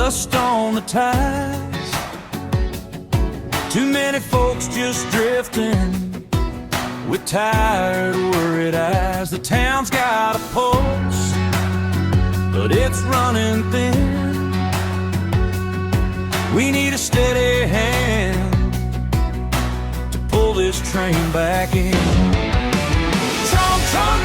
rust on the ties. Too many folks just drifting with tired, worried eyes. The town's got a pulse, but it's running thin. We need a steady hand to pull this train back in. Trump, Trump,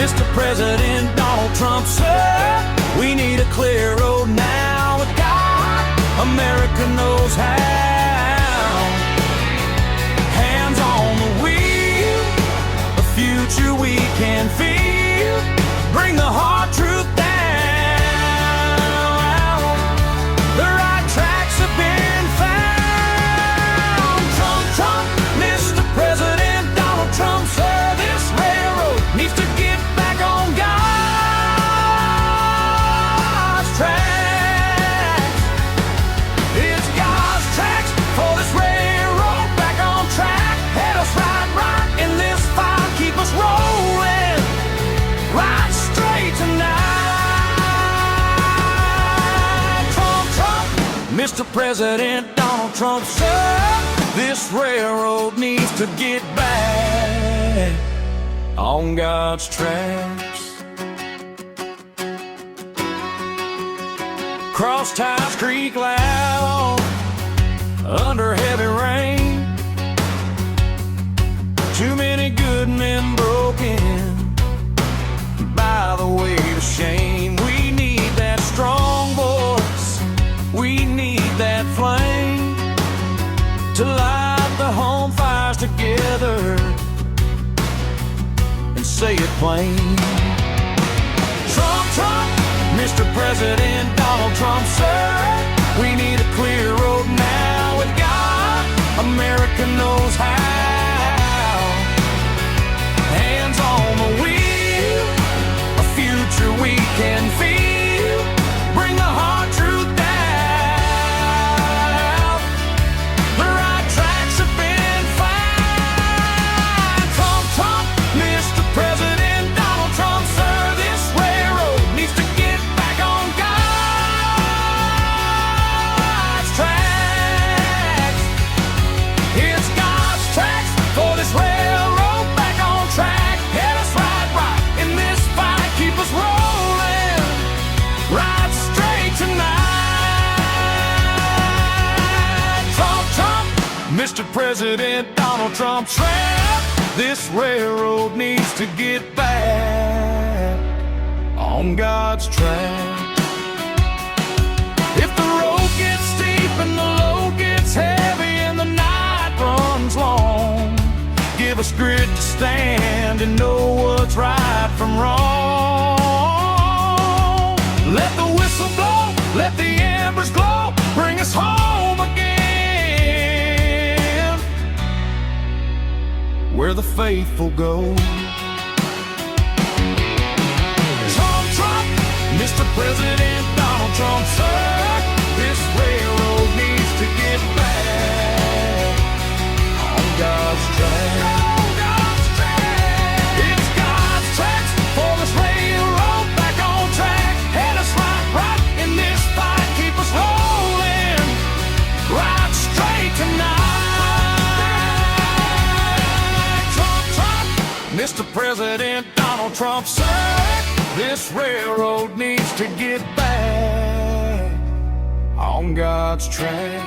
Mr. President Donald Trump, sir, we need a clear road now. With God, America knows how. Hands on the wheel, a future we can feel. Bring the hard truth down. The right tracks have been found. Trump, Trump, Mr. President Donald Trump, sir, this railroad needs to get back on God's tracks. It's God's tracks for this railroad back on track. Head us right in this fire, keep us rolling right straight tonight. Trump, Trump, Mr. President Donald Trump, sir, this railroad needs to get back on God's tracks. Cross Times Creek loud under heavy rain. Too many good men broken by the weight of shame. We need that strong voice, we need that flame to light the home fires together and say it plain. Trump, Trump, Mr. President Donald Trump, sir, we need a clear road now. With God, America knows how. Hands on the wheel, a future we can feel. Bring the hard truth down. The right tracks have been found. Trump, Trump, Mr. President Donald Trump, sir, this railroad needs to get back on God's tracks. It's God's tracks for this railroad back on track. Head us right in this fight, keep us rolling right straight tonight. Trump, Trump, Mr. President Donald Trump, trap. This railroad needs to get back on God's track. If the road gets steep and the load gets heavy and the night runs long, give us grit to stand and know what's right from wrong. Let the whistle blow, let the embers glow, bring us home again, where the faithful go. Trump, Trump, Mr. President Donald Trump, sir, this railroad needs to get back on God's track. It's God's tracks for this railroad back on track. Head us right in this fight, keep us rolling right straight tonight. Trump, Trump, Mr. President Donald Trump, sir, this railroad needs to get back on God's track.